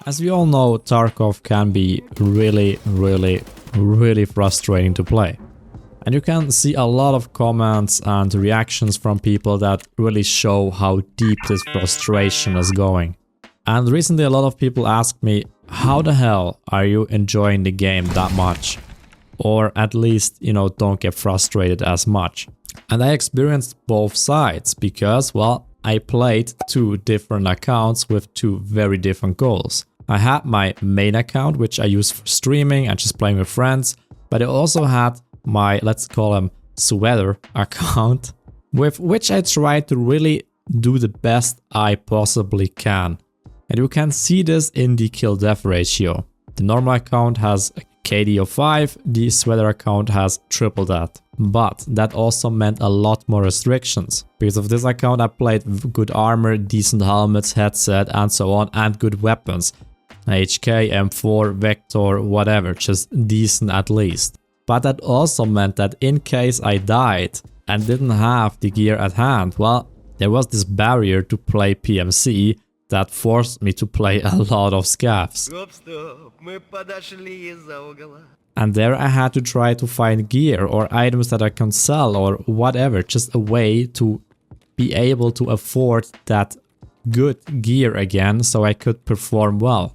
As we all know, Tarkov can be really frustrating to play. And you can see a lot of comments and reactions from people that really show how deep this frustration is going. And recently a lot of people asked me, how the hell are you enjoying the game that much? Or at least, don't get frustrated as much. And I experienced both sides because, well, I played 2 different accounts with 2 very different goals. I had my main account, which I use for streaming and just playing with friends, but I also had my, let's call him, sweater account, with which I try to really do the best I possibly can. And you can see this in the kill-death ratio. The normal account has a KD of 5, the sweater account has triple that. But that also meant a lot more restrictions. Because of this account I played with good armor, decent helmets, headset and so on, and good weapons. HK, M4, Vector, whatever, just decent at least. But that also meant that in case I died and didn't have the gear at hand, well, there was this barrier to play PMC that forced me to play a lot of scavs. And there I had to try to find gear or items that I can sell or whatever, just a way to be able to afford that good gear again so I could perform well.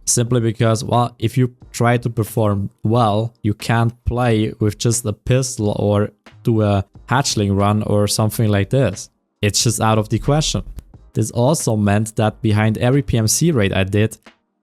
Simply because, well, if you try to perform well, you can't play with just a pistol or do a hatchling run or something like this. It's just out of the question. This also meant that behind every PMC raid I did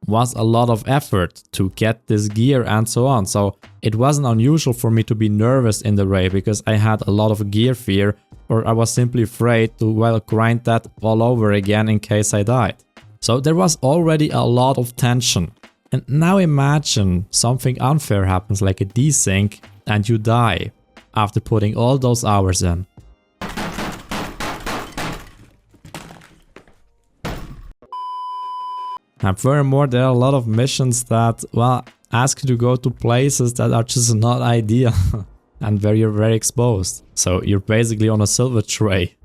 was a lot of effort to get this gear and so on. So it wasn't unusual for me to be nervous in the raid because I had a lot of gear fear, or I was simply afraid to, well, grind that all over again in case I died. So there was already a lot of tension. And now imagine something unfair happens like a desync and you die after putting all those hours in. And furthermore, there are a lot of missions that, well, ask you to go to places that are just not ideal and where you're very exposed. So you're basically on a silver tray.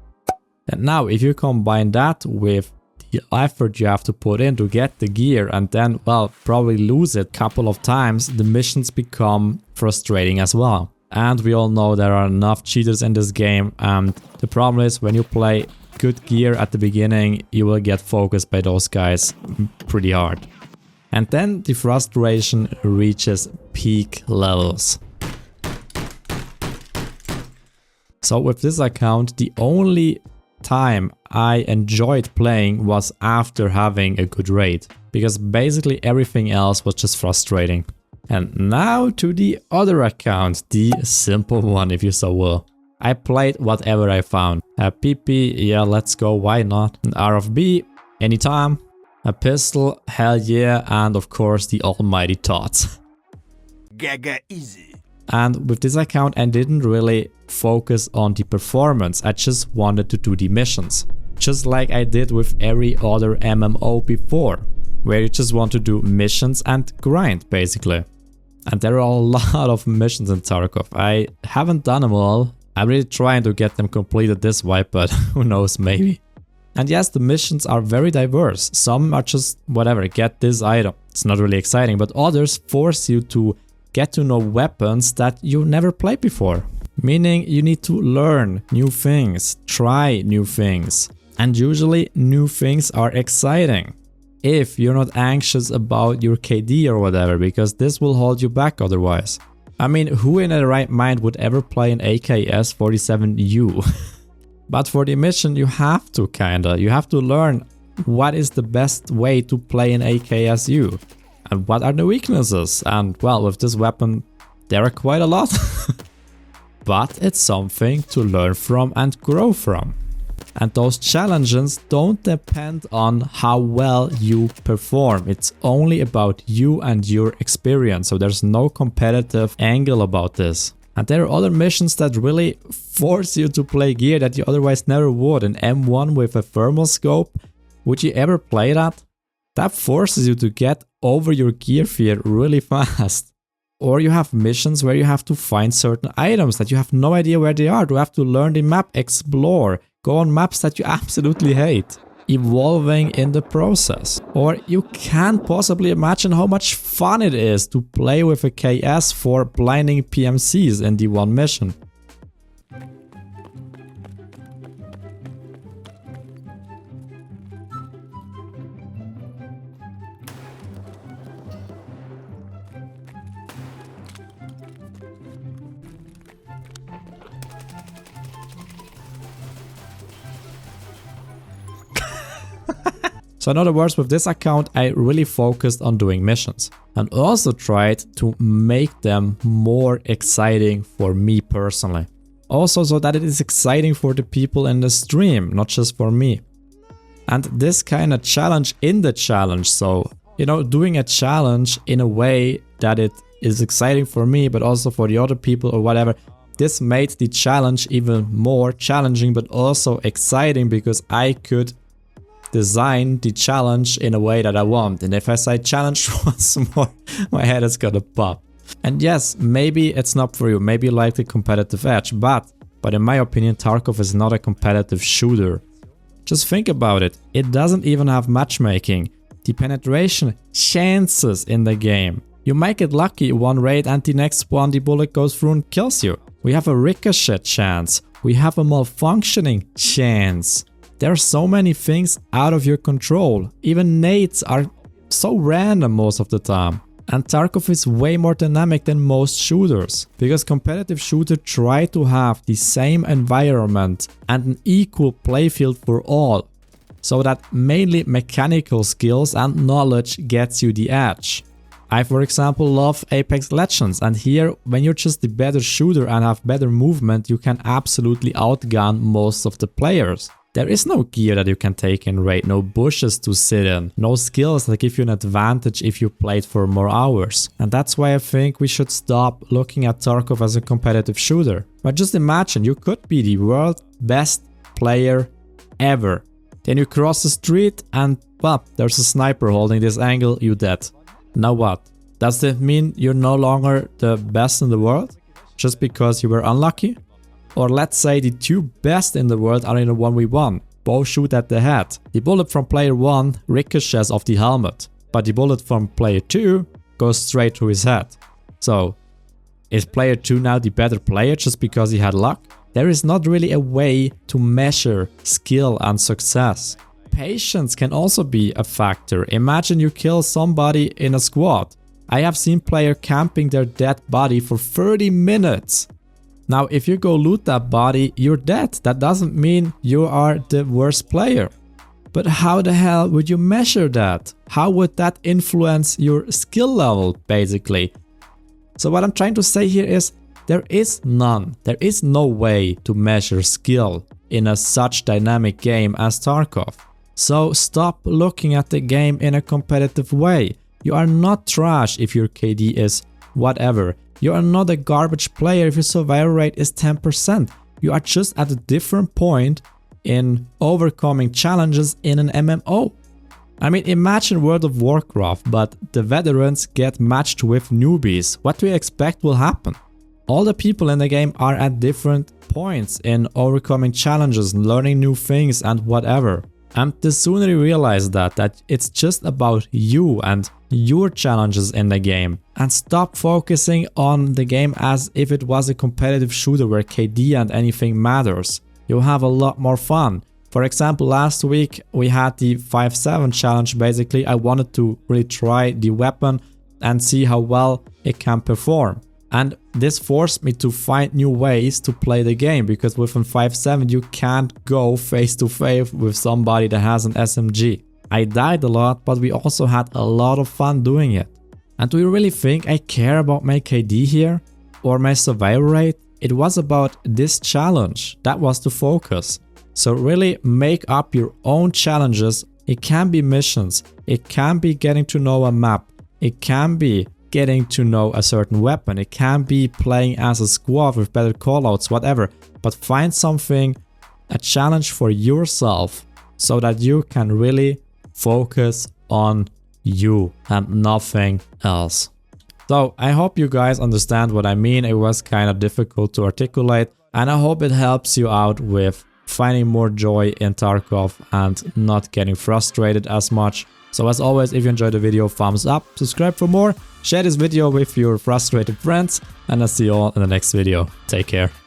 And now if you combine that with the effort you have to put in to get the gear and then, well, probably lose it a couple of times, the missions become frustrating as well. And we all know there are enough cheaters in this game, and the problem is when you play good gear at the beginning, you will get focused by those guys pretty hard. And then the frustration reaches peak levels. So with this account, the only time I enjoyed playing was after having a good raid, because basically everything else was just frustrating. And now to the other account, the simple one if you so will. I played whatever I found. A PP, yeah, let's go, why not? An RFB, anytime. A pistol, hell yeah, and of course the almighty TOTS. Gaga easy. And with this account I didn't really focus on the performance, I just wanted to do the missions. Just like I did with every other MMO before, where you just want to do missions and grind basically. And there are a lot of missions in Tarkov. I haven't done them all. I'm really trying to get them completed this wipe, but who knows, maybe. And yes, the missions are very diverse. Some are just whatever, get this item. It's not really exciting, but others force you to get to know weapons that you never played before. Meaning you need to learn new things, try new things. And usually new things are exciting. If you're not anxious about your KD or whatever, because this will hold you back otherwise. I mean, who in their right mind would ever play an AKS-47U? But for the mission you have to you have to learn what is the best way to play an AKSU. And what are the weaknesses? And well, with this weapon there are quite a lot. But it's something to learn from and grow from. And those challenges don't depend on how well you perform. It's only about you and your experience. So there's no competitive angle about this. And there are other missions that really force you to play gear that you otherwise never would. An M1 with a thermal scope, would you ever play that? That forces you to get over your gear fear really fast. Or you have missions where you have to find certain items that you have no idea where they are. You have to learn the map, explore, go on maps that you absolutely hate. evolving in the process. Or you can't possibly imagine how much fun it is to play with a KS for blinding PMCs in the one mission. So in other words, with this account, I really focused on doing missions and also tried to make them more exciting for me personally. Also so that it is exciting for the people in the stream, not just for me. And this kind of challenge in the challenge, so, you know, doing a challenge in a way that it is exciting for me, but also for the other people or whatever. This made the challenge even more challenging, but also exciting because I could design the challenge in a way that I want. And if I say challenge once more, my head is gonna pop. And yes, maybe it's not for you, maybe you like the competitive edge, but in my opinion, Tarkov is not a competitive shooter. Just think about it, it doesn't even have matchmaking. The penetration chances in the game. You might get lucky one raid and the next one the bullet goes through and kills you. We have a ricochet chance, we have a malfunctioning chance. There are so many things out of your control. Even nades are so random most of the time. And Tarkov is way more dynamic than most shooters. Because competitive shooters try to have the same environment and an equal playfield for all. So that mainly mechanical skills and knowledge gets you the edge. I, for example, love Apex Legends, and here, when you're just the better shooter and have better movement, you can absolutely outgun most of the players. There is no gear that you can take in raid, no bushes to sit in, no skills that give you an advantage if you played for more hours. And that's why I think we should stop looking at Tarkov as a competitive shooter. But just imagine, you could be the world's best player ever. Then you cross the street and, well, there's a sniper holding this angle, you dead. Now what? Does that mean you're no longer the best in the world? Just because you were unlucky? Or let's say the two best in the world are in a 1v1, both shoot at the head. The bullet from player 1 ricochets off the helmet, but the bullet from player 2 goes straight to his head. So, is player 2 now the better player just because he had luck? There is not really a way to measure skill and success. Patience can also be a factor. Imagine you kill somebody in a squad. I have seen player camping their dead body for 30 minutes. Now, if you go loot that body, you're dead. That doesn't mean you are the worst player. But how the hell would you measure that? How would that influence your skill level, basically? So what I'm trying to say here is, there is none. There is no way to measure skill in a such dynamic game as Tarkov. So stop looking at the game in a competitive way. You are not trash if your KD is whatever. You are not a garbage player if your survival rate is 10%. You are just at a different point in overcoming challenges in an MMO. I mean, imagine World of Warcraft, but the veterans get matched with newbies. What do you expect will happen? All the people in the game are at different points in overcoming challenges, learning new things and whatever. And the sooner you realize that it's just about you and your challenges in the game, and stop focusing on the game as if it was a competitive shooter where KD and anything matters, you'll have a lot more fun. For example, last week we had the 5-7 challenge. Basically, I wanted to really try the weapon and see how well it can perform. And this forced me to find new ways to play the game, because within 5-7 you can't go face to face with somebody that has an SMG. I died a lot, but we also had a lot of fun doing it. And do you really think I care about my KD here? Or my survival rate? It was about this challenge. That was the focus. So really make up your own challenges. It can be missions. It can be getting to know a map. It can be getting to know a certain weapon. It can be playing as a squad with better callouts, whatever. But find something, a challenge for yourself, so that you can really focus on you and nothing else. So I hope you guys understand what I mean. It was kind of difficult to articulate, and I hope it helps you out with finding more joy in Tarkov and not getting frustrated as much. So as always, if you enjoyed the video, thumbs up, subscribe for more, share this video with your frustrated friends, and I'll see you all in the next video. Take care.